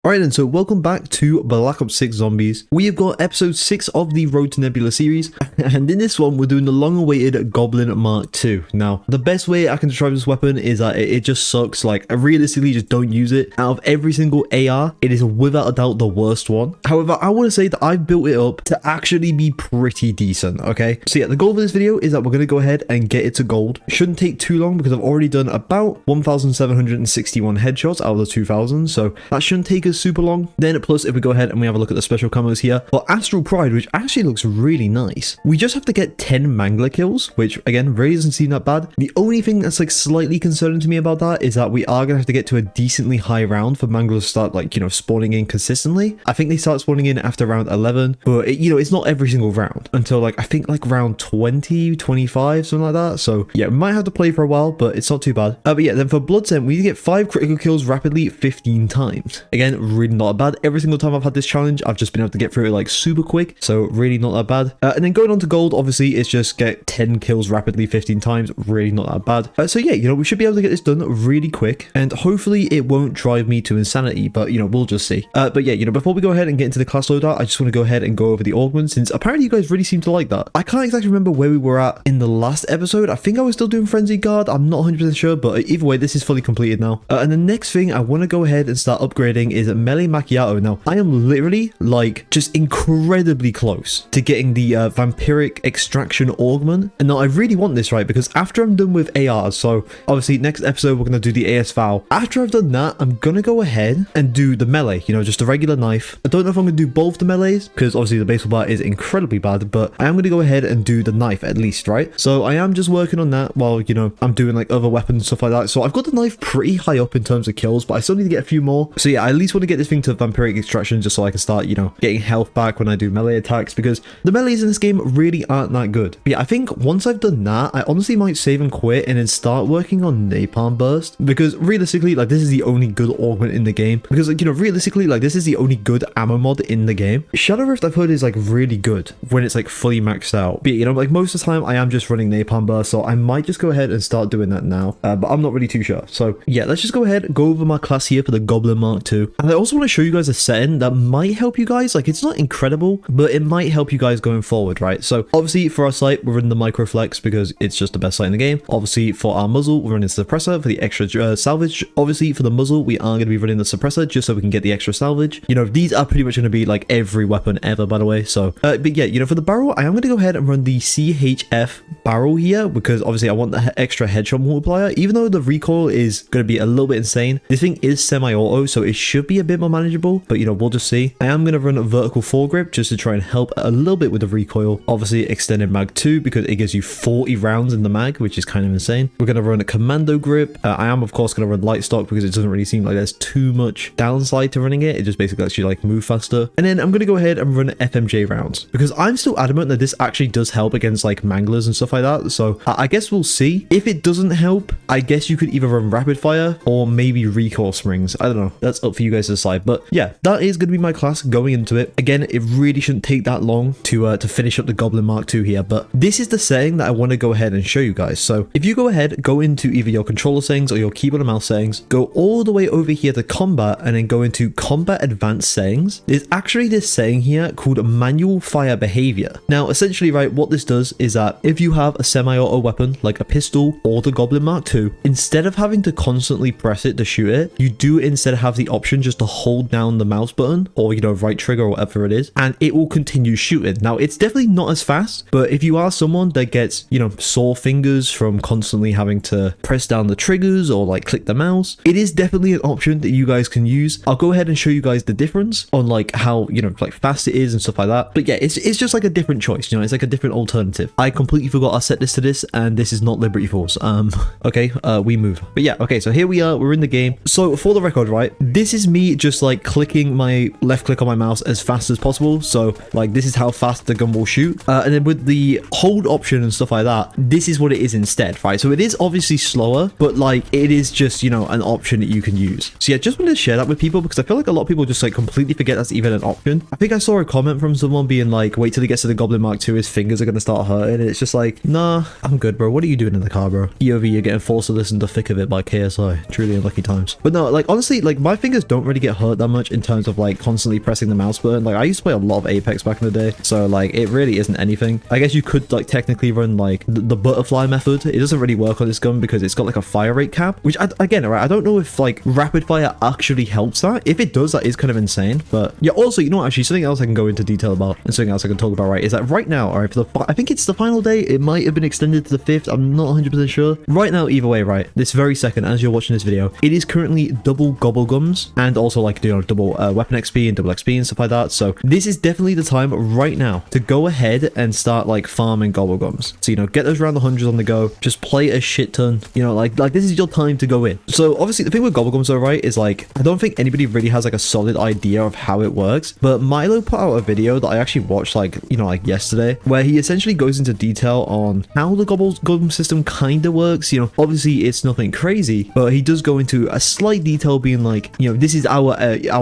Alright then, so welcome back to Black Ops 6 Zombies. We have got episode 6 of the Road to Nebula series, and in this one we're doing the long-awaited Goblin MK. Now, the best way I can describe this weapon is that it just sucks. Like, realistically, just don't use it. Out of every single AR, it is without a doubt the worst one. However, I want to say that I've built it up to actually be pretty decent, okay? So yeah, the goal of this video is that we're going to go ahead and get it to gold. Shouldn't take too long because I've already done about 1,761 headshots out of the 2,000, so that shouldn't take us super long. Then plus, if we go ahead and we have a look at the special camos here for Astral Pride, which actually looks really nice, we just have to get 10 mangler kills, which again really doesn't seem that bad. The only thing that's like slightly concerning to me about that is that we are gonna have to get to a decently high round for manglers to start, like, you know, spawning in consistently. I think they start spawning in after round 11, but you know, it's not every single round until like I think like round 20, 25, something like that. So yeah, we might have to play for a while, but it's not too bad. But yeah, then for Blood Scent, we need to get 5 critical kills rapidly 15 times. Again, really not bad. Every single time I've had this challenge, I've just been able to get through it like super quick, so really not that bad. And then going on to gold, obviously it's just get 10 kills rapidly 15 times, really not that bad. So yeah, you know, we should be able to get this done really quick, and hopefully it won't drive me to insanity, but you know, we'll just see. But yeah, you know, before we go ahead and get into the class loadout, I just want to go ahead and go over the augment, since apparently you guys really seem to like that. I can't exactly remember where we were at in the last episode. I think I was still doing Frenzy Guard, I'm not 100% sure, but either way, this is fully completed now. And the next thing I want to go ahead and start upgrading is Melee Macchiato. Now, I am literally like just incredibly close to getting the vampiric extraction augment, and now I really want this, right? Because after I'm done with ARs, so obviously next episode we're gonna do the AS Val. After I've done that, I'm gonna go ahead and do the melee, you know, just a regular knife. I don't know if I'm gonna do both the melees because obviously the baseball bat is incredibly bad, but I am gonna go ahead and do the knife at least, right? So I am just working on that while, you know, I'm doing like other weapons and stuff like that. So I've got the knife pretty high up in terms of kills, but I still need to get a few more. So yeah, I at least want to get this thing to vampiric extraction just so I can start, you know, getting health back when I do melee attacks, because the melees in this game really aren't that good. But yeah, I think once I've done that, I honestly might save and quit and then start working on Napalm Burst, because realistically, like, this is the only good augment in the game, because like, you know, realistically, like, this is the only good ammo mod in the game. Shadow Rift I've heard is like really good when it's like fully maxed out, but you know, like most of the time I am just running Napalm Burst, so I might just go ahead and start doing that now, but I'm not really too sure. So yeah, let's just go ahead and go over my class here for the Goblin MK, and I also want to show you guys a setting that might help you guys. Like, it's not incredible, but it might help you guys going forward, right? So obviously for our sight, we're running the Microflex because it's just the best sight in the game. Obviously for our muzzle, we're running the suppressor for the extra salvage. Obviously for the muzzle, we are going to be running the suppressor just so we can get the extra salvage. You know, these are pretty much going to be like every weapon ever, by the way. So but yeah, you know, for the barrel, I am going to go ahead and run the CHF barrel here because obviously I want the extra headshot multiplier. Even though the recoil is going to be a little bit insane, this thing is semi-auto, so it should be a bit more manageable, but you know, we'll just see. I am going to run a vertical foregrip just to try and help a little bit with the recoil. Obviously extended mag 2 because it gives you 40 rounds in the mag, which is kind of insane. We're going to run a commando grip. I am of course going to run light stock because it doesn't really seem like there's too much downside to running it. It just basically lets you like move faster. And then I'm going to go ahead and run FMJ rounds because I'm still adamant that this actually does help against like manglers and stuff like that. So I guess we'll see. If it doesn't help, I guess you could either run rapid fire or maybe recoil springs. I don't know. That's up for you guys to decide. But yeah, that is going to be my class going into it. Again, it really shouldn't take that long to finish up the Goblin MK here, but this is the setting that I want to go ahead and show you guys. So if you go ahead, go into either your controller settings or your keyboard and mouse settings, go all the way over here to combat, and then go into combat advanced settings. There's actually this setting here called manual fire behavior. Now essentially, right, what this does is that if you have a semi-auto weapon like a pistol or the Goblin MK, instead of having to constantly press it to shoot it, you do instead have the option just to hold down the mouse button or, you know, right trigger or whatever it is, and it will continue shooting. Now it's definitely not as fast, but if you are someone that gets, you know, sore fingers from constantly having to press down the triggers or like click the mouse, it is definitely an option that you guys can use. I'll go ahead and show you guys the difference on like how, you know, like fast it is and stuff like that. But yeah, it's just like a different choice, you know, it's like a different alternative. I completely forgot I set this to this, and this is not Liberty Force. Okay, we move. But yeah, okay, so here we are, we're in the game. So for the record, right, this is me just like clicking my left click on my mouse as fast as possible. So like this is how fast the gun will shoot, and then with the hold option and stuff like that, this is what it is instead, right? So it is obviously slower, but like it is just, you know, an option that you can use. So yeah, just wanted to share that with people because I feel like a lot of people just like completely forget that's even an option. I think I saw a comment from someone being like, wait till he gets to the Goblin MK, his fingers are gonna start hurting, and it's just like, nah, I'm good, bro. What are you doing in the car, bro? EOV, you're getting forced to listen to Thick of It by KSI. Truly unlucky times. But no, like honestly, like my fingers don't really really get hurt that much in terms of like constantly pressing the mouse button. Like I used to play a lot of Apex back in the day, so like it really isn't anything. I guess you could like technically run like the butterfly method. It doesn't really work on this gun because it's got like a fire rate cap, which again, right, I don't know if like rapid fire actually helps that. If it does, that is kind of insane. But yeah, also, you know what, actually something else I can go into detail about and something else I can talk about, right, is that right now, all right, for the I think it's the final day. It might have been extended to the 5th. I'm not 100% sure. Right now, either way, right, this very second as you're watching this video, it is currently double gobble gums and also like, you know, double weapon XP and double XP and stuff like that. So this is definitely the time right now to go ahead and start like farming gobble gums. So, you know, get those around the hundreds on the go, just play a shit ton, you know, like this is your time to go in. So obviously the thing with gobble gums though, right, is like I don't think anybody really has like a solid idea of how it works, but Milo put out a video that I actually watched like, you know, like yesterday, where he essentially goes into detail on how the gobble gum system kind of works. You know, obviously it's nothing crazy, but he does go into a slight detail being like, you know, this is our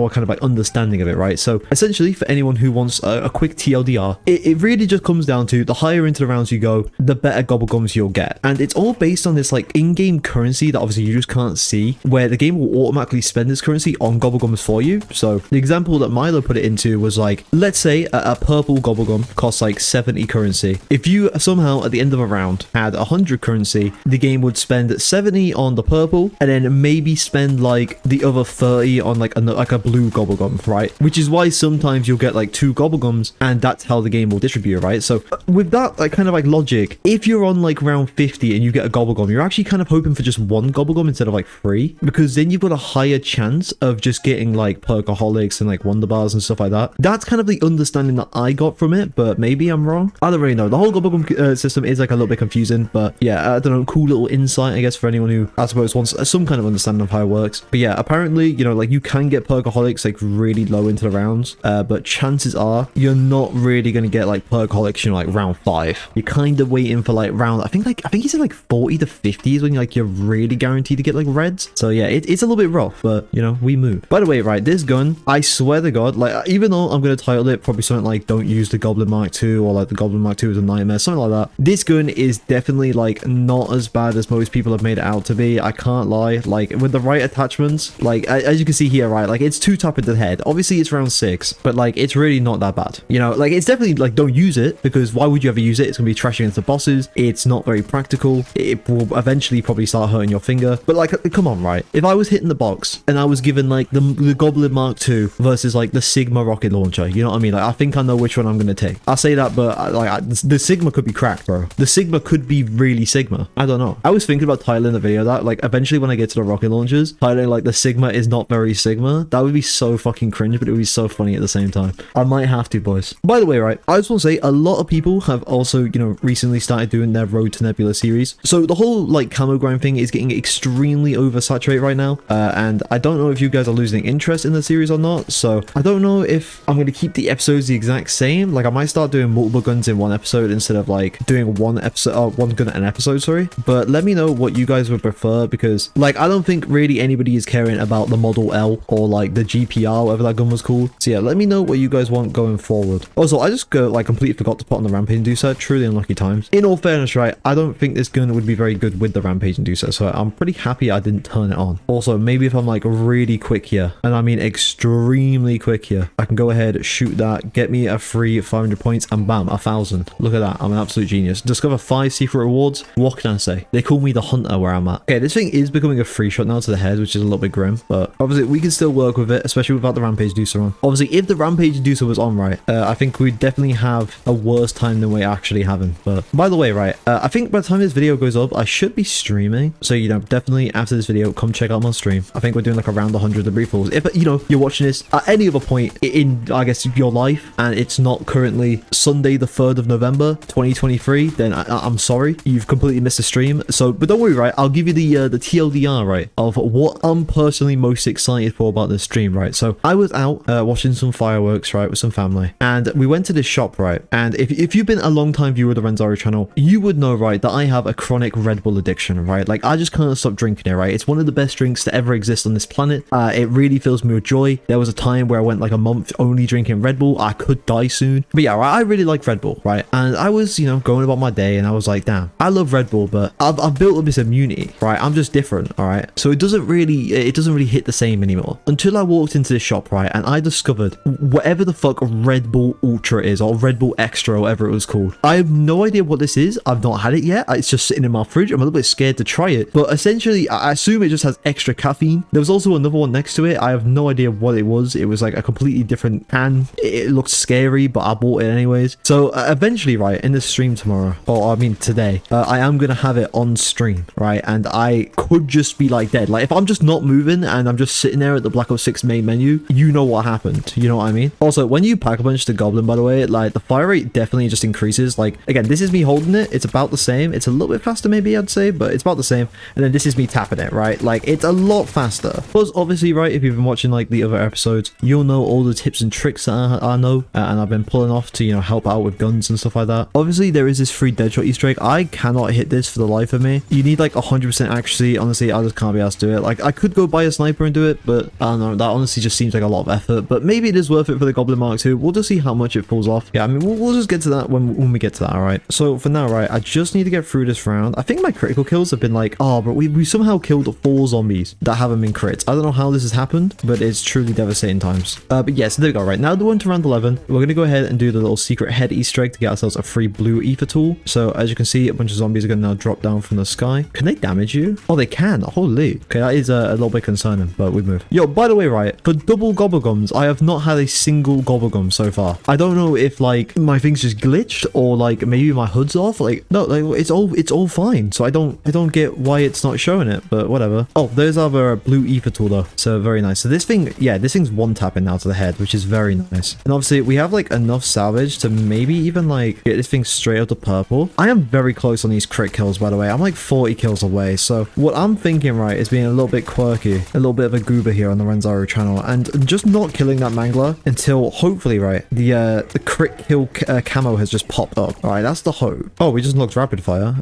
kind of like understanding of it, right? So essentially for anyone who wants a quick TLDR, it really just comes down to the higher into the rounds you go, the better gobble gums you'll get. And it's all based on this like in-game currency that obviously you just can't see, where the game will automatically spend this currency on gobble gums for you. So the example that Milo put it into was like, let's say a purple gobble gum costs like 70 currency. If you somehow at the end of a round had 100 currency, the game would spend 70 on the purple and then maybe spend like the other 30 on like a blue gobble gum, right? Which is why sometimes you'll get like 2 gobble gums and that's how the game will distribute, right? So with that like kind of like logic, if you're on like round 50 and you get a gobble gum, you're actually kind of hoping for just 1 gobble gum instead of like 3, because then you've got a higher chance of just getting like perkaholics and like wonder bars and stuff like that. That's kind of the understanding that I got from it, but maybe I'm wrong. I don't really know. The whole gobble gum system is like a little bit confusing, but yeah, I don't know, cool little insight I guess for anyone who I suppose wants some kind of understanding of how it works. But yeah, apparently, you know, like you can get perkaholics like really low into the rounds, but chances are you're not really going to get like perkaholics, you know, like round 5. You're kind of waiting for like round, I think he said like 40 to 50 is when you're really guaranteed to get like reds. So yeah, it's a little bit rough, but you know, we move. By the way, right, this gun, I swear to God, like even though I'm going to title it probably something like don't use the Goblin Mark II or like the Goblin Mark II is a nightmare, something like that, this gun is definitely like not as bad as most people have made it out to be. I can't lie. Like with the right attachments, like as you can see here, right, like it's 2 tap into the head. Obviously it's round 6, but like it's really not that bad, you know. Like it's definitely like don't use it, because why would you ever use it? It's gonna be trashing against the bosses. It's not very practical. It will eventually probably start hurting your finger. But like, come on, right, if I was hitting the box and I was given like the Goblin Mark II versus like the Sigma rocket launcher, you know what I mean? Like I think I know which one I'm gonna take. I'll say that, but like the Sigma could be cracked, bro. The Sigma could be really Sigma. I don't know. I was thinking about titling the video that like eventually when I get to the rocket launchers, titling like the Sigma is not very Sigma. That would be so fucking cringe, but it would be so funny at the same time. I might have to, boys. By the way, right, I just want to say a lot of people have also, you know, recently started doing their Road to Nebula series. So the whole like camo grind thing is getting extremely oversaturated right now, and I don't know if you guys are losing interest in the series or not. So I don't know if I'm going to keep the episodes the exact same. Like I might start doing multiple guns in one episode instead of like doing one gun an episode, sorry. But let me know what you guys would prefer, because like I don't think really anybody is caring about the Model L or like the GPR, whatever that gun was called. So yeah, let me know what you guys want going forward. Also, I just like completely forgot to put on the Rampage Inducer. Truly unlucky times. In all fairness, right, I don't think this gun would be very good with the Rampage Inducer, so I'm pretty happy I didn't turn it on. Also, maybe if I'm like really quick here, and I mean extremely quick here, I can go ahead, shoot that, get me a free 500 points, and bam, 1,000. Look at that. I'm an absolute genius. Discover 5 secret rewards. What can I say? They call me the hunter where I'm at. Okay, this thing is becoming a free shot now to the head, which is a little bit grim, but obviously we can still work with it, especially without the Rampage Inducer on. Obviously, if the Rampage Inducer was on, right, I think we'd definitely have a worse time than we're actually having. But by the way, right, I think by the time this video goes up, I should be streaming. So, you know, definitely after this video, come check out my stream. I think we're doing like around 100 debris falls. If, you know, you're watching this at any other point in, I guess, your life, and it's not currently Sunday, the 3rd of November, 2023, then I'm sorry. You've completely missed the stream. So, but don't worry, right, I'll give you the TLDR, right, of what I'm personally most excited for about this stream, right? So, I was out watching some fireworks, right, with some family, and we went to this shop, right? And if you've been a long time viewer of the Renzaru channel, you would know, right, that I have a chronic Red Bull addiction, right? Like, I just can't stop drinking it, right? It's one of the best drinks to ever exist on this planet. It really fills me with joy. There was a time where I went like a month only drinking Red Bull. I could die soon. But yeah, right, I really like Red Bull, right? And I was, you know, going about my day, and I was like, damn, I love Red Bull, but I've built up this immunity, right? I'm just different, all right? So it doesn't really hit the same anymore. anymore. Until I walked into this shop, right, and I discovered whatever the fuck Red Bull Ultra is, or Red Bull Extra, or whatever it was called. I have no idea what this is. I've not had it yet. It's just sitting in my fridge. I'm a little bit scared to try it, but essentially I assume it just has extra caffeine. There was also another one next to it. I have no idea what it was. It was like a completely different can. It looked scary, but I bought it anyways. So eventually, right, in the stream tomorrow, or I mean today, I am gonna have it on stream, right, and I could just be like dead. Like if I'm just not moving and I'm just sitting there at the Black Ops 6 main menu, you know what happened. You know what I mean? Also, when you pack a bunch to Goblin, by the way, like the fire rate definitely just increases. Like again, this is me holding it. It's about the same. It's a little bit faster maybe, I'd say, but it's about the same. And then this is me tapping it, right? Like it's a lot faster. Plus obviously, right, if you've been watching like the other episodes, you'll know all the tips and tricks that I know and I've been pulling off to, you know, help out with guns and stuff like that. Obviously there is this free deadshot Easter egg. I cannot hit this for the life of me. You need like 100% accuracy. Honestly, I just can't be asked to do it. Like I could go buy a sniper and do it, but I don't know, that honestly just seems like a lot of effort. But maybe it is worth it for the Goblin Mark II. We'll just see how much it pulls off. Yeah, I mean we'll just get to that when we get to that. All right, so for now, right, I just need to get through this round. I think my critical kills have been like, oh, but we somehow killed 4 zombies that haven't been crits. I don't know how this has happened, but it's truly devastating times. But yes, there we go. Right now the one to round 11, we're gonna go ahead and do the little secret head Easter egg to get ourselves a free blue ether tool. So as you can see, a bunch of zombies are gonna now drop down from the sky. Can they damage you? Oh, they can. Holy. Okay, that is a little bit concerning, but we move. Yo, by the way, right, for double gobblegums, I have not had a single gobblegum so far. I don't know if like my thing's just glitched or like maybe my hood's off. Like no, like it's all fine. So I don't get why it's not showing it, but whatever. Oh, there's our blue ether tool though. So very nice. So this thing, yeah, this thing's one tapping now to the head, which is very nice. And obviously we have like enough salvage to maybe even like get this thing straight out to purple. I am very close on these crit kills, by the way. I'm like 40 kills away. So what I'm thinking, right, is being a little bit quirky, a little bit of a goober here on the Renzaru channel, and just not killing that mangler until hopefully, right, the crit kill camo has just popped up. All right, that's the hope. Oh, we just unlocked rapid fire.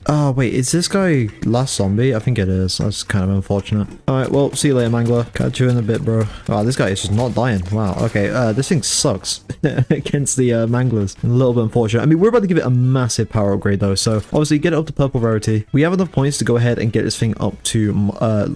Oh wait, is this guy last zombie? I think it is. That's kind of unfortunate. All right, well, see you later, mangler. Catch you in a bit, bro. Wow, this guy is just not dying. Wow. Okay, this thing sucks against the manglers. A little bit unfortunate. I mean, we're about to give it a massive power upgrade though, so obviously get it up to purple rarity. We have enough points to go ahead and get this thing up to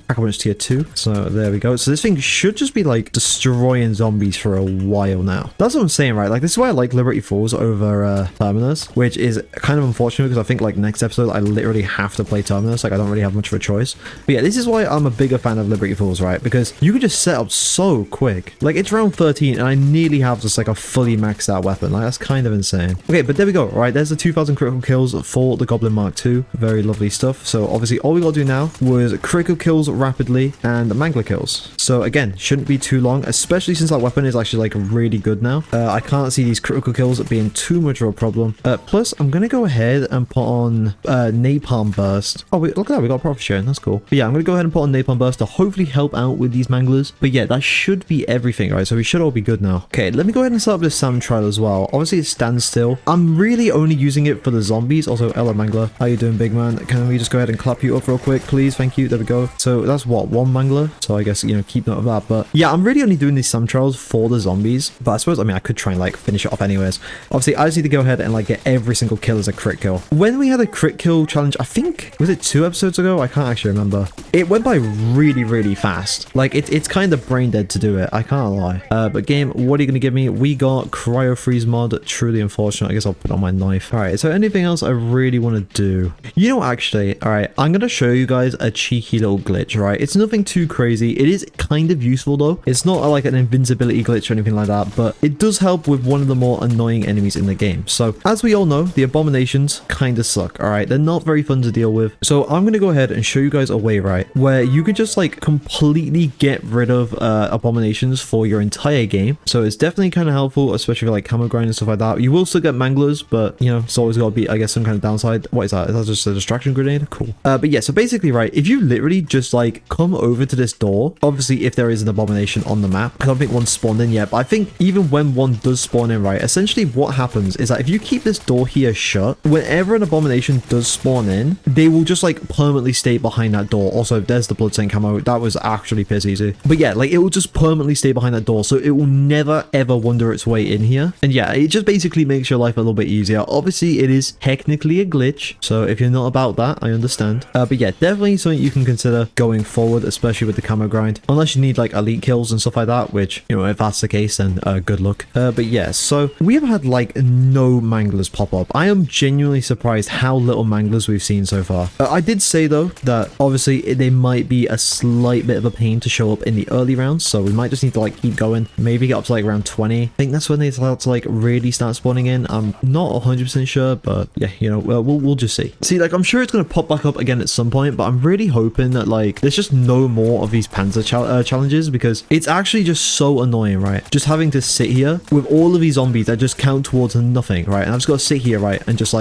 Pack-a-Punch tier 2. So there we go. So this thing should just be like destroying zombies for a while now. That's what I'm saying, right? Like this is why I like Liberty Falls over Terminus, which is kind of unfortunate because I think like next episode I literally have to play Terminus. Like I don't really have much of a choice. But yeah, this is why I'm a bigger fan of Liberty Falls, right? Because you can just set up so quick. Like it's round 13 and I nearly have just like a fully maxed out weapon. Like that's kind of insane. Okay, but there we go. Right, there's the 2000 critical kills for the Goblin Mark II. Very lovely stuff. So obviously all we got to do now was critical kills rapidly and mangler kills. So again, shouldn't be too long, especially since that weapon is actually like really good now. I can't see these critical kills being too much of a problem. Plus I'm gonna go ahead and put on napalm burst. Oh wait, look at that, we got profit sharing. That's cool. But yeah, I'm gonna go ahead and put on napalm burst to hopefully help out with these manglers. But yeah, that should be everything, right? So we should all be good now. Okay, let me go ahead and set up this SAM trial as well. Obviously it stands still. I'm really only using it for the zombies. Also, hello mangler, how you doing, big man? Can we just go ahead and clap you up real quick, please? Thank you. There we go. So that's what, 1 mangler. So I guess, you know, keep note of that. But yeah, I'm really only doing these SAM trials for the zombies. But I suppose, I mean, I could try and like finish it off anyways. Obviously I just need to go ahead and like get every single kill as a crit kill. When we had a crit kill challenge, I think, was it 2 episodes ago? I can't actually remember. It went by really fast. Like it's kind of brain dead to do it, I can't lie. But game, what are you gonna give me? We got cryo freeze mod. Truly unfortunate. I guess I'll put on my knife. All right, so anything else I really want to do? You know, actually, all right, I'm gonna show you guys a cheeky little glitch. Right, it's nothing too crazy. It is kind of useful though. It's not like an invincibility glitch or anything like that, but it does help with one of the more annoying enemies in the game. So as we all know, the abominations kind of suck. All right, they're not very fun to deal with. So I'm gonna go ahead and show you guys a way, right, where you can just like completely get rid of abominations for your entire game. So it's definitely kind of helpful, especially for like camo grind and stuff like that. You will still get manglers, but you know, it's always got to be, I guess, some kind of downside. What is that? Is that just a distraction grenade? Cool. But yeah, so basically, right, if you literally just like come over to this door, obviously if there is an abomination on the map, I don't think one's spawned in yet, but I think even when one does spawn in, right, essentially what happens is that if you keep this door here shut, whenever an abomination does spawn in, they will just like permanently stay behind that door. Also, there's the bloodstained camo. That was actually piss easy. But yeah, like it will just permanently stay behind that door, so it will never ever wander its way in here. And yeah, it just basically makes your life a little bit easier. Obviously it is technically a glitch, so if you're not about that, I understand. But yeah, definitely something you can consider going forward, especially with the camo grind. grind, unless you need like elite kills and stuff like that, which, you know, if that's the case, then good luck. But yeah, so we have had like no manglers pop up. I am genuinely surprised how little manglers we've seen so far. I did say though that obviously they might be a slight bit of a pain to show up in the early rounds, so we might just need to like keep going, maybe get up to like around 20. I think that's when they start to like really start spawning in. I'm not 100% sure, but yeah, you know, we'll just see. Like, I'm sure it's gonna pop back up again at some point, but I'm really hoping that like there's just no more of these panzer challenges, because it's actually just so annoying, right? Just having to sit here with all of these zombies that just count towards nothing, right? And I've just got to sit here, right, and just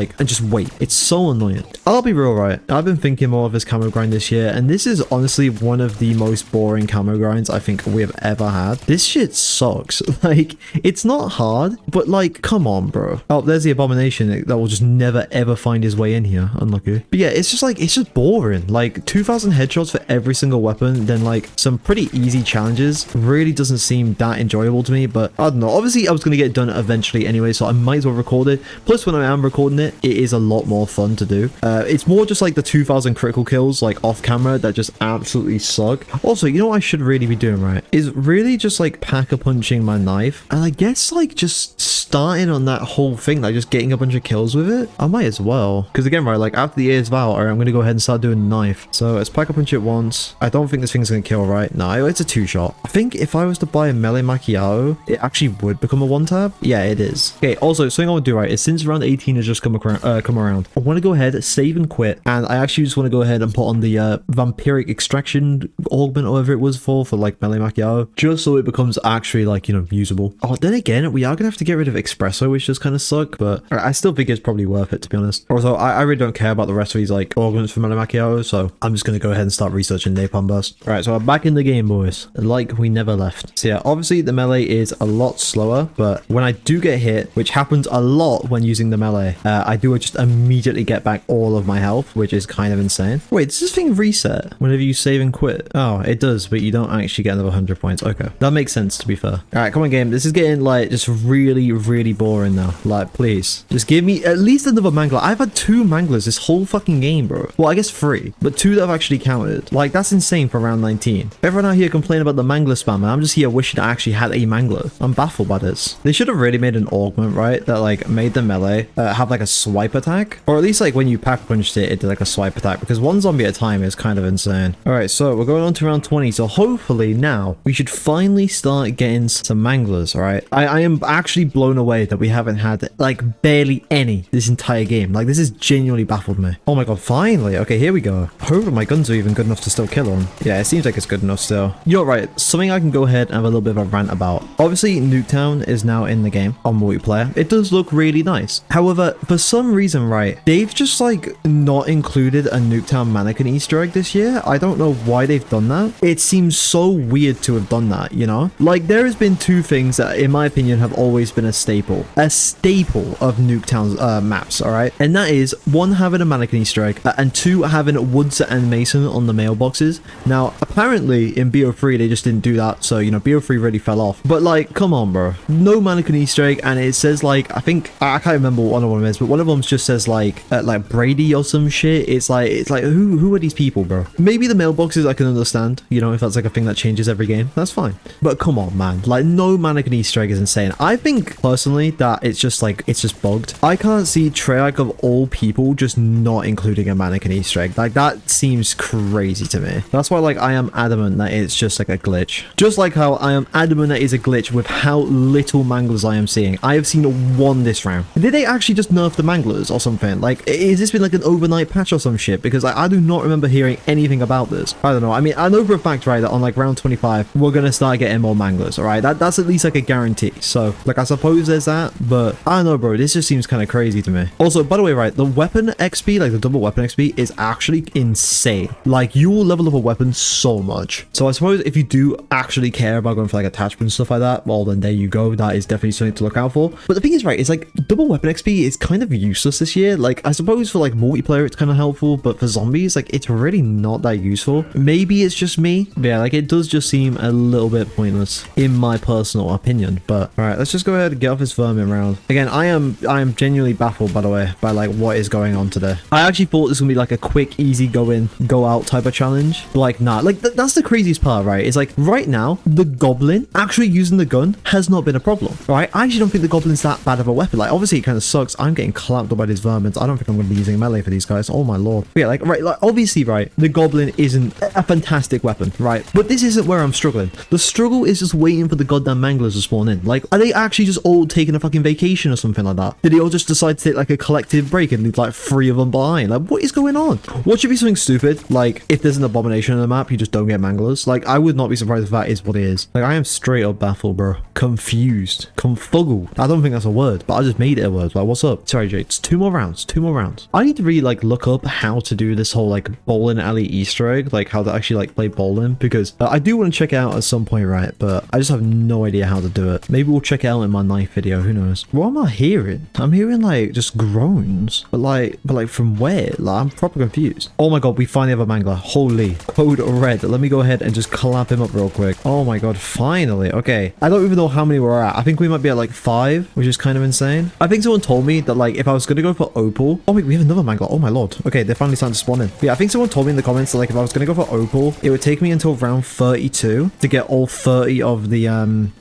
wait. It's so annoying. I'll be real, right? I've been thinking more of this camo grind this year, and this is honestly one of the most boring camo grinds I think we have ever had. This shit sucks. Like, it's not hard, but like, come on, bro. Oh, there's the abomination that will just never ever find his way in here. Unlucky. But yeah, it's just boring. Like 2,000 headshots for every single weapon, then like some pretty easy challenges. Really doesn't seem that enjoyable to me, but I don't know. Obviously, I was gonna get it done eventually anyway, so I might as well record it. Plus, when I am recording it, it is a lot more fun to do. It's more just like the 2,000 critical kills like off camera that just absolutely suck. Also, you know what I should really be doing, right, is really just like pack-a-punching my knife, and I guess like just starting on that whole thing, like just getting a bunch of kills with it. I might as well, because again, right, like after the 𝙈𝙬𝙨𝙪, I'm gonna go ahead and start doing the knife. So let's pack-a-punch it once. I don't think this thing's gonna kill, right? No, it's a 2-shot. I think if I was to buy a 𝙈𝙚𝙢𝙾, it actually would become a 1-tab. Yeah, it is. Okay, also something I want to do, right, is since round 18 has just come around, I want to go ahead, save and quit, and I actually just want to go ahead and put on the vampiric extraction augment, or whatever it was for like 𝙈𝙚𝙢𝙾, just so it becomes actually like, you know, usable. Oh, then again, we are gonna have to get rid of espresso, which does kind of suck, but I still think it's probably worth it, to be honest. Also, I really don't care about the rest of these like augments for 𝙈𝙚𝙢𝙾, so I'm just gonna go ahead and start researching napalm burst. All right, so I'm back in the game, boys, like we never left. So yeah, obviously the melee is a lot slower, but when I do get hit, which happens a lot when using the melee, I do just immediately get back all of my health, which is kind of insane. Wait, does this thing reset whenever you save and quit? Oh, it does, but you don't actually get another 100 points. Okay, that makes sense, to be fair. All right, come on, game. This is getting like just really boring now. Like, please just give me at least another mangler. I've had 2 manglers this whole fucking game, bro. Well, I guess 3, but 2 that have actually counted. Like, that's insane for round 19. Everyone out here complaining about the mangler spam, and I'm just here wishing I actually had a mangler. I'm baffled by this. They should have really made an augment, right, that like made the melee have like a swipe attack, or at least like when you pack punched it, it did like a swipe attack, because 1 zombie at a time is kind of insane. All right, so we're going on to round 20, so hopefully now we should finally start getting some manglers. All right, I am actually blown away that we haven't had like barely any this entire game. Like, this has genuinely baffled me. Oh my god, finally. Okay, here we go. Hopefully my guns are even good enough to still kill him. Yeah, it seems like it's good enough still. You're right, something I can go ahead and have a little bit of a rant about. Obviously, Nuketown is now in the game on multiplayer. It does look really nice. However, for some reason, right, they've just like not included a Nuketown mannequin Easter egg this year. I don't know why they've done that. It seems so weird to have done that, you know? Like, there has been 2 things that, in my opinion, have always been a staple of Nuketown's maps, all right? And that is 1, having a mannequin Easter egg, and 2, having 𝙈𝙤𝙪 and Mason on the mailboxes. Now, apparently in BO3 they just didn't do that, so you know, BO3 really fell off. But like, come on, bro, no mannequin Easter egg, and it says like, I think I can't remember what one of them is, but one of them just says like Brady or some shit. It's like who are these people, bro? Maybe the mailboxes I can understand, you know, if that's like a thing that changes every game, that's fine. But come on, man, like no mannequin Easter egg is insane. I think personally that it's just bugged. I can't see Treyarch of all people just not including a mannequin Easter egg. Like, that seems crazy to me. That's why like I am adamant that it's just like a glitch. Just like how I am adamant that it's a glitch with how little manglers I am seeing. I have seen 1 this round. Did they actually just nerf the manglers or something? Like, has this been like an overnight patch or some shit? Because like, I do not remember hearing anything about this. I don't know. I mean, I know for a fact, right, that on like round 25 we're gonna start getting more manglers. All right, that's at least like a guarantee. So like, I suppose there's that, but I don't know, bro, this just seems kind of crazy to me. Also, by the way, right, the weapon XP, like the double weapon XP, is actually insane. Like, you will level up a weapon so much. So I suppose if you do actually care about going for like attachments and stuff like that, well then there you go. That is definitely something to look out for. But the thing is, right, it's like double weapon XP is kind of useless this year. Like, I suppose for like multiplayer it's kind of helpful, but for zombies, like, it's really not that useful. Maybe it's just me, but yeah, like, it does just seem a little bit pointless in my personal opinion. But all right, let's just go ahead and get off this vermin round. Again, I am genuinely baffled, by the way, by like what is going on today. I actually thought this was gonna be like a quick, easy go in, go out type of challenge. But like, nah, like that's the craziest part, right? It's like right now, the goblin actually using the gun has not been a problem, right? I actually don't think the goblin's that bad of a weapon. Like, obviously it kind of sucks. I'm getting clapped up by these vermins. I don't think I'm gonna be using melee for these guys. Oh my lord. But yeah, like, right, like obviously, right, the goblin isn't a fantastic weapon, right? But this isn't where I'm struggling. The struggle is just waiting for the goddamn manglers to spawn in. Like, are they actually just all taking a fucking vacation or something like that? Did they all just decide to take like a collective break and leave like 3 of them behind? Like, what is going on? What should be something stupid? Like, if there's an abomination on the map, you just don't get manglers. Like, I would not be surprised if that is what it is. Like, I am straight up baffled, bro. Confused. Confuggled. I don't think that's a word, but I just made it a word. Like, what's up? Sorry, Jade. It's 2 more rounds. 2 more rounds. I need to really like look up how to do this whole like bowling alley Easter egg, like how to actually like play bowling, because I do want to check it out at some point, right? But I just have no idea how to do it. Maybe we'll check it out in my knife video. Who knows? What am I hearing? I'm hearing like just groans, but like from where? Like, I'm proper confused. Oh my god, we finally have a mangler. Holy code red. Let me go ahead and just clap him up real quick. Oh my god, finally. Okay, I don't even know how many we're at. I think we might be at like 5, which is kind of insane. I think someone told me that like if I was gonna go for Opal. Oh wait, we have another mangler. Oh my lord. Okay, they're finally starting to spawn in. But yeah, I think someone told me in the comments that like if I was gonna go for Opal, it would take me until round 32 to get all 30 of the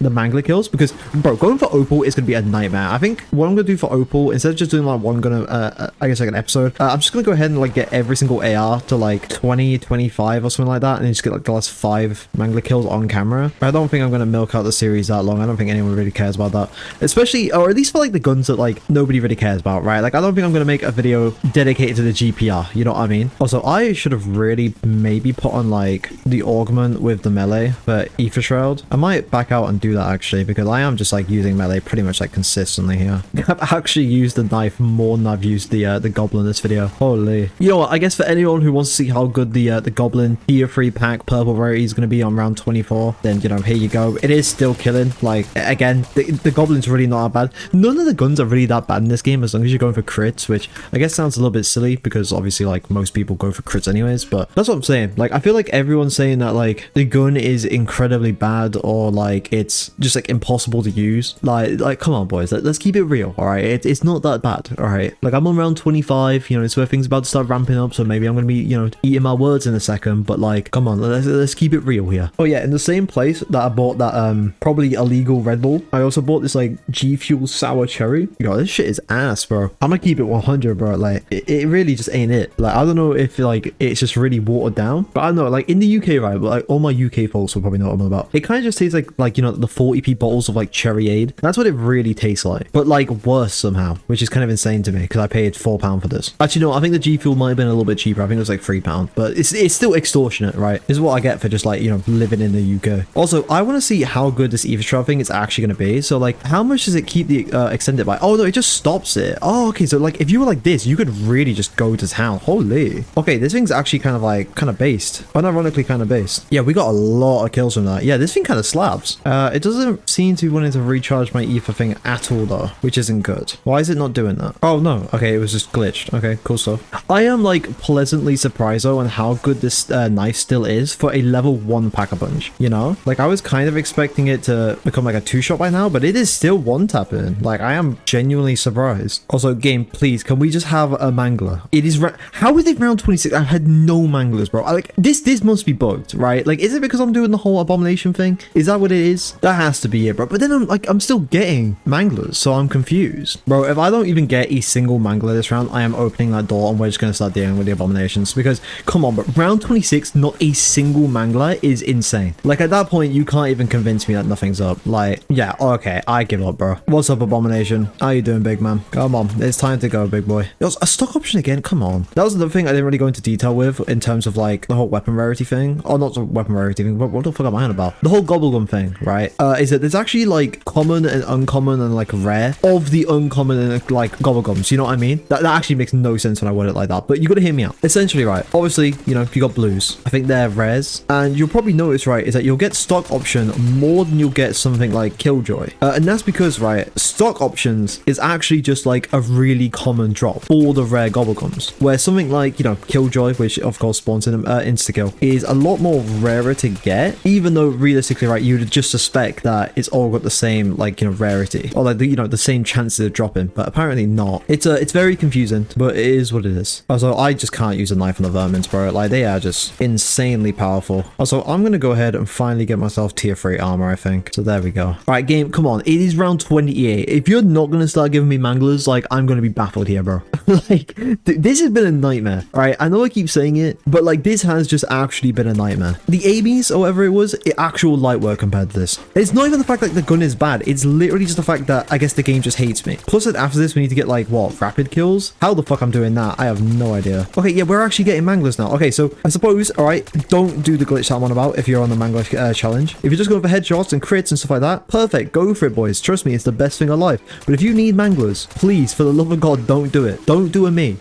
mangler kills, because bro, going for Opal is gonna be a nightmare. I think what I'm gonna do for Opal, instead of just doing like one I guess like an episode, I'm just gonna go ahead and like get every single AR to like 20, 25 or something like that, and then just get like the last 5 mangler kills on camera. But I don't think I'm gonna milk out the series that long. I don't think anyone really cares about that, especially, or at least for like the guns that like nobody really cares about, right? Like, I don't think I'm gonna make a video dedicated to the GPR, you know what I mean? Also, I should have really maybe put on like the augment with the melee for 𝙈𝙚𝙨𝙯. I might back out and do that actually, because I am just like using melee pretty much like consistently here. I've actually used the knife more than I've used the goblin this video. Holy. You know what? I guess for anyone who wants to see how good the goblin tier 3 pack purple rarity is going to be on round 24, then you know, here you go. It is still killing. Like, again, the goblin's really not that bad. None of the guns are really that bad in this game, as long as you're going for crits, which I guess sounds a little bit silly because obviously like most people go for crits anyways, but that's what I'm saying. Like, I feel like everyone's saying that like the gun is incredibly bad, or like it's just like impossible to use. Like come on boys, let's keep it real. All right, it's not that bad. All right, like I'm on round 25, you know, it's where things about to start ramping up, so maybe I'm gonna be, you know, eating my words in a second, but like come on, let's keep it real here. Oh yeah, in the same place that I bought that probably illegal Red Bull, I also bought this like G Fuel sour cherry. Yo, this shit is ass, bro. I'm gonna keep it 100, bro. Like it really just ain't it. Like, I don't know if like it's just really watered down, but I don't know, like in the UK, right, but like all my UK folks will probably know what I'm about. It kind of just tastes like you know, the 40p bottles of like cherry aid. That's what it really tastes like, but like worse somehow, which is kind of insane to me because I paid £4 for this. Actually no, I think the G Fuel might have been a little bit cheaper. I think it was like £3, but it's still extortionate, right? This is what I get for just like, you know, living in the UK. Also, I want to see how good this 𝙈𝙯𝙨 thing is actually going to be. So like, how much does it keep the extended by? Oh no, it just stops it. Oh, okay, so like if you were like this, you could really just go to town. Holy. Okay, this thing's actually kind of based, unironically kind of based. Yeah, we got a lot of kills from that. Yeah, this thing kind of slaps. It doesn't seem to be wanting to recharge my ether thing at all though, which isn't good. Why is it not doing that? Oh no, okay, it was just glitched. Okay, cool stuff. I am like pleasantly surprised though on how good this knife still is for a level 1 pack-a-punch, you know? Like, I was kind of expecting it to become like a 2-shot by now, but it is still 1-tapping. Like, I am genuinely surprised. Also, game, please, can we just have a mangler? It is how is it round 26? I've had no manglers, bro. Like, this must be bugged, right? Like, is it because I'm doing the whole abomination thing? Is that what it is? That has to be it, bro. But then I'm still getting manglers, so I'm confused. Bro, if I don't even get a single mangler this round, I am opening that door and we're just gonna start dealing with the abominations, because come on, bro, round 26, not a single mangler is insane. Like, at that point, you can't even convince me that nothing's up. Like, yeah, okay, I give up, bro. What's up, abomination? How you doing, big man? Come on, it's time to go, big boy. Yo, a stock option again? Come on. That was another thing I didn't really go into detail with in terms of like the whole weapon rarity thing. Oh, not the weapon rarity thing. What the fuck am I on about? The whole gobblegum thing, right? Is that there's actually like common and uncommon and like rare of the uncommon and like gobblegums. You know what I mean? That actually makes no sense when I word it like that, but you gotta hear me out. Essentially, right? Obviously, you know, you got blues. I think they're rares, and you'll probably notice, right, is that you'll get stock option more than you'll get something like Killjoy, and that's because, right, stock options is actually just like a really common drop for the rare gobblegums, where something like, you know, Killjoy, which of course spawns in insta-kill, is a lot more rarer to get, even though realistically, right, you'd just suspect that it's all got the same, like, you know, rarity, or like the, you know, the same chances of dropping, but apparently not. It's very confusing, but it is what it is. Also, I just can't use a knife on the vermins, bro. Like, they are just insanely powerful. Also, I'm gonna go ahead and finally get myself tier 3 armor, I think. So there we go. All right, game, come on. It is round 28. If you're not gonna start giving me manglers, like, I'm gonna be baffled here, bro. Like, this has been a nightmare. All right, I know I keep saying it, but like, this has just actually been a nightmare. The 𝙈𝙚𝙦𝙪𝙾 or whatever it was, actual light work compared to this. It's not even the fact that the gun is bad. It's literally just the fact that I guess the game just hates me. Plus, after this, we need to get like, what, rapid kills? How the fuck I'm doing that? I have no idea. Okay, yeah, we're actually getting manglers now. Okay, so I suppose, all right, don't do the glitch that I'm on about if you're on the mangler challenge. If you're just going for headshots and crits and stuff like that, perfect. Go for it, boys. Trust me, it's the best thing alive. But if you need manglers, please, for the love of God, don't do it. Don't do a me.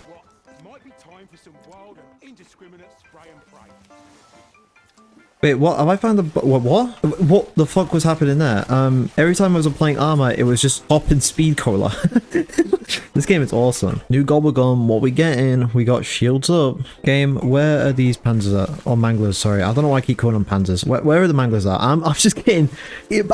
Wait, what? Have I found the... What the fuck was happening there? Every time I was applying armor, it was just top and speed cola. This game is awesome. New gobble gum. What we getting? We got shields up. Game, where are these panzers at? Or manglers, sorry. I don't know why I keep calling them panzers. Where are the manglers at? I'm just kidding.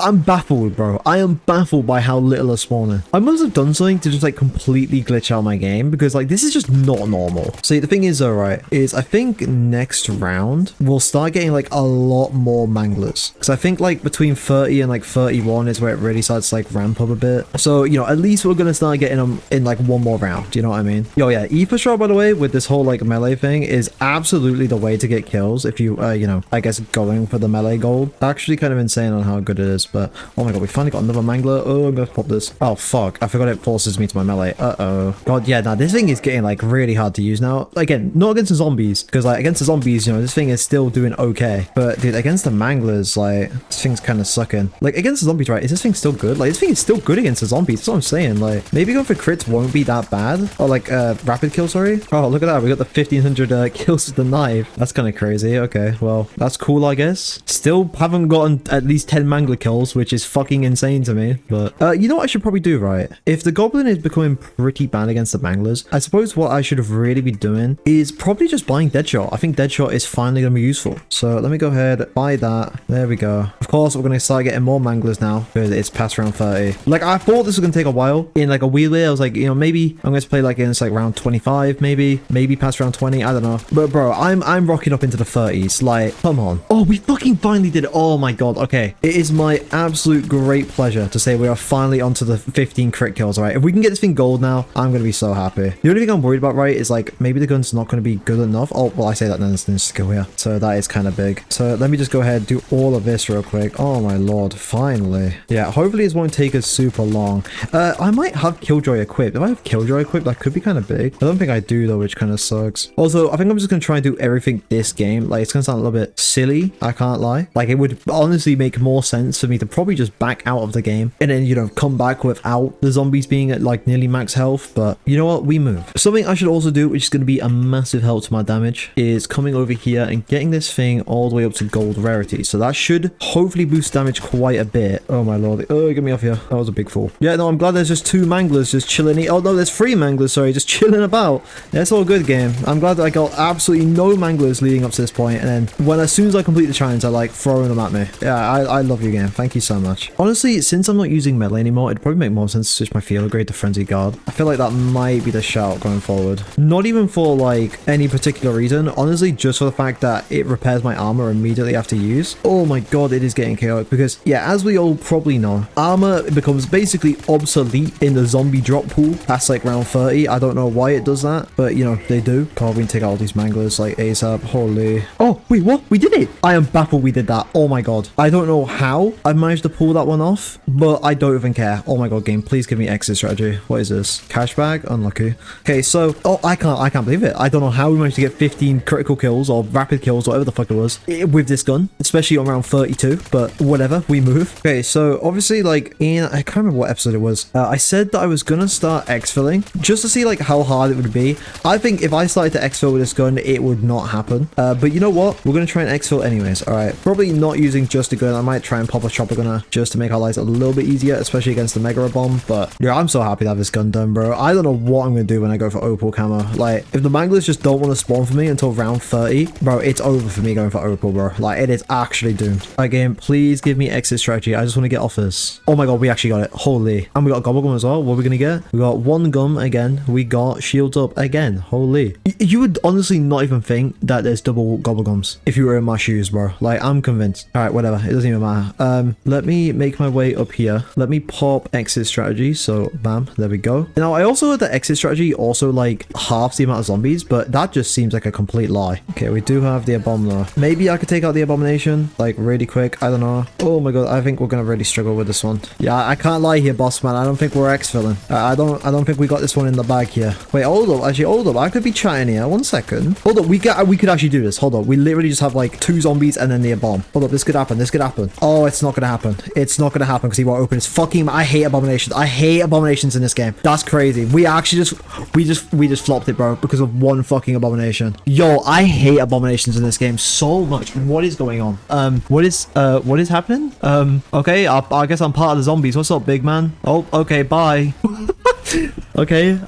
I'm baffled, bro. I am baffled by how little are spawning. I must have done something to just like completely glitch out my game, because like this is just not normal. So the thing is though, right, is I think next round we'll start getting like a lot more manglers, because I think like between 30 and like 31 is where it really starts to like ramp up a bit. So, you know, at least we're gonna start getting them in like one more round. Do you know what I mean? Yo, yeah, 𝙈𝙚𝙦𝙪𝙾, by the way, with this whole like melee thing is absolutely the way to get kills if you you know, I guess going for the melee gold. Actually kind of insane on how good it is. But oh my god, we finally got another mangler. Oh, I'm gonna pop this. Oh fuck, I forgot it forces me to my melee. God, yeah, now this thing is getting like really hard to use now. Again, not against the zombies, because like against the zombies, you know, this thing is still doing okay, but dude, against the manglers, like this thing's kind of sucking. Like against the zombies, right, is this thing still good? Like this thing is still good against the zombies. That's what I'm saying. Like maybe going for crits won't be that bad, or like rapid kill, sorry. Oh, look at that, we got the 1500 kills with the knife. That's kind of crazy. Okay, well, that's cool, I guess. Still haven't gotten at least 10 mangler kills, which is fucking insane to me. But you know what I should probably do, right? If the goblin is becoming pretty bad against the manglers, I suppose what I should have really be doing is probably just buying Deadshot. I think Deadshot is finally gonna be useful. So let me go ahead, buy that. There we go. Of course, we're gonna start getting more manglers now because it's past round 30. Like I thought this was gonna take a while. In like a weird way, I was like, you know, maybe I'm going to play like in like round 25, maybe past round 20. I don't know. But bro, I'm rocking up into the 30s. Like, come on. Oh, we fucking finally did it. Oh my god. Okay, it is my absolute great pleasure to say we are finally onto the 15 crit kills. All right, if we can get this thing gold now, I'm gonna be so happy. The only thing I'm worried about, right, is like maybe the gun's not going to be good enough. Oh well, I say that then there's no skill here, so that is kind of big. So let me just go ahead and do all of this real quick. Oh my lord, finally. Yeah, hopefully this won't take us super long. I might have Killjoy equipped. If I have Killjoy equipped, that could be kind of big. I don't think I do though, which kind of sucks. Also, I think I'm just gonna try and do everything this game. Like, it's gonna sound a little bit silly, I can't lie. Like, it would honestly make more sense for me to probably just back out of the game and then, you know, come back without the zombies being at like nearly max health. But you know what, we move. Something I should also do, which is going to be a massive help to my damage, is coming over here and getting this thing all the way up to gold rarity. So that should hopefully boost damage quite a bit. Oh my lord, oh, get me off here. That was a big fall. Yeah, no, I'm glad there's just 2 manglers just chilling. Oh no, there's 3 manglers, sorry, just chilling about. Yeah, it's all good, game. I'm glad that I got absolutely no manglers leading up to this point, and then as soon as I complete the challenge, I like throwing them at me. Yeah, I love you, game. Thank you so much. Honestly, since I'm not using melee anymore, it'd probably make more sense to switch my field grade to frenzy guard. I feel like that might be the shout going forward. Not even for like any particular reason, honestly, just for the fact that it repairs my armor immediately after use. Oh my god, it is getting chaotic because, yeah, as we all probably know, armor becomes basically obsolete in the zombie drop pool past like round 30. I don't know why it does that, but you know, they do. God, we can take out all these manglers like ASAP. Holy. Oh, wait, what? We did it. I am baffled we did that. Oh my god. I don't know how I managed to pull that one off, but I don't even care. Oh my god, game, please give me exit strategy. What is this? Cash bag? Unlucky. Okay, so, oh, I can't believe it. I don't know how we managed to get 15 critical kills or rapid kills, whatever the fuck it was, with this gun, especially on round 32, but whatever, we move. Okay, so obviously, like, I can't remember what episode it was. I said that I was gonna start exfilling just to see like how hard it would be. I think if I started to exfil with this gun, it would not happen. But you know what? We're gonna try and exfil anyways. All right, probably not using just a gun. I might try and pop a chopper gunner just to make our lives a little bit easier, especially against the mega bomb. But yeah, I'm so happy to have this gun done, bro. I don't know what I'm gonna do when I go for Opal camo. Like, if the manglers just don't want to spawn for me until round 30, bro, it's over for me going for Opal, bro. Like, it is actually doomed. Alright, game, please give me exit strategy. I just want to get off this. Oh my god, we actually got it. Holy. And we got Gobble Gum as well. What are we gonna get? We got one gum again. We got shields up again. Holy. You would honestly not even think that there's double Gobble Gums if you were in my shoes, bro. Like, I'm convinced. Alright, whatever. It doesn't even matter. Let me make my way up here. Let me pop exit strategy. So, bam. There we go. Now, I also heard that exit strategy also, like, halves the amount of zombies, but that just seems like a complete lie. Okay, we do have the Abomination. Maybe I could take out the Abomination, like, really quick. I don't know. Oh my god, I think we're gonna really struggle with this one. Yeah, I can't lie here, boss man. I don't think we're exfilling. I don't think we got this one in the bag here. Wait, hold up. Actually, hold up. I could be chatting here. 1 second. Hold up. We could actually do this. Hold up. We literally just have like 2 zombies and then the bomb. Hold up. This could happen. This could happen. Oh, it's not gonna happen. It's not gonna happen because he won't open his fucking. I hate abominations. I hate abominations in this game. That's crazy. We actually just flopped it, bro, because of one fucking abomination. Yo, I hate abominations in this game so much. What is going on? What is happening? Okay, I guess I'm part of the zombies. What's up, big man? Oh, okay, bye. Okay,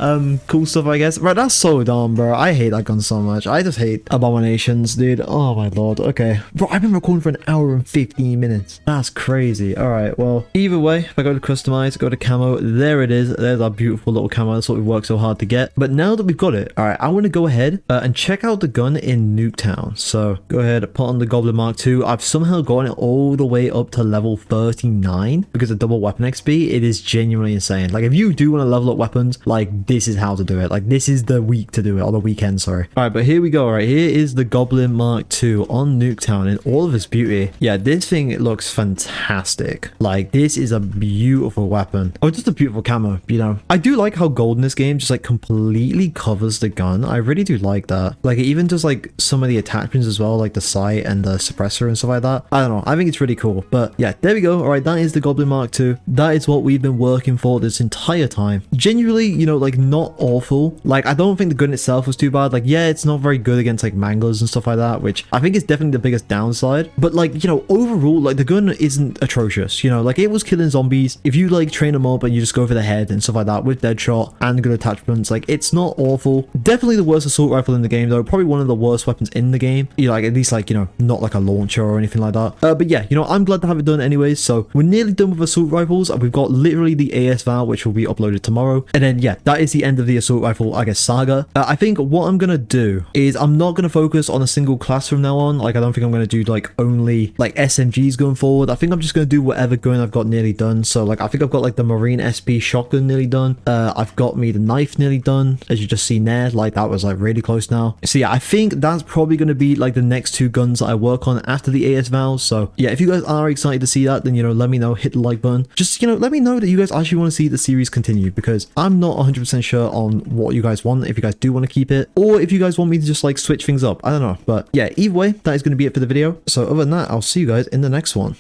cool stuff, I guess. Right, that's so dumb, bro. I hate that gun so much. I just hate abominations, dude. Oh my lord. Okay, bro, I've been recording for an hour and 15 minutes. That's crazy. All right, well, either way, if I go to customize, go to camo, there it is. There's our beautiful little camo. That's what we worked so hard to get. But now that we've got it, all right, I want to go ahead and check out the gun in Nuketown. So go ahead, put on the Goblin Mark II. I've somehow gotten it all the way up to level 39 because of double weapon XP. It is genuinely insane. Like, if you do want to level up weapons, like, this is how to do it. Like, this is the week to do it, or the weekend, sorry. All right, but here we go. All right, here is the Goblin Mark II on Nuketown in all of its beauty. Yeah, this thing, it looks fantastic. Like, this is a beautiful weapon. Oh, just a beautiful camo, you know. I do like how gold in this game just like completely covers the gun. I really do like that. Like, it even does like some of the attachments as well, like the sight and the suppressor and stuff like that. I don't know. I think it's really cool. But yeah, there we go. All right, that is the Goblin Mark II. That is what we've been working for this entire time. Genuinely, you know, like, not awful. Like, I don't think the gun itself was too bad. Like, yeah, it's not very good against like manglers and stuff like that, which I think is definitely the biggest downside. But like, you know, overall, like, the gun isn't atrocious. You know, like, it was killing zombies. If you like train them up and you just go for the head and stuff like that with Deadshot and good attachments, like, it's not awful. Definitely the worst assault rifle in the game, though. Probably one of the worst weapons in the game. You know, like, at least, like, you know, not like a launcher or anything like that. But yeah, you know, I'm glad to have it done anyways. So we're nearly done with assault rifles. We've got literally the AS val, which will be uploaded tomorrow. And then yeah, that is the end of the assault rifle, I guess, saga. I think what I'm gonna do is I'm not gonna focus on a single class from now on. Like, I don't think I'm gonna do like only like SMGs going forward. I think I'm just gonna do whatever gun I've got nearly done. So like, I think I've got like the Marine SP shotgun nearly done. I've got me the knife nearly done, as you just seen there. Like, that was like really close now. So yeah, I think that's probably gonna be like the next 2 guns that I work on after the AS vals. So yeah, if you guys are excited to see that, then, you know, let me know. Hit the like button. Just, you know, let me know that you guys actually want to see the series continue, because I'm not 100% sure on what you guys want, if you guys do want to keep it, or if you guys want me to just like switch things up. I don't know. But yeah, either way, that is going to be it for the video. So other than that, I'll see you guys in the next one.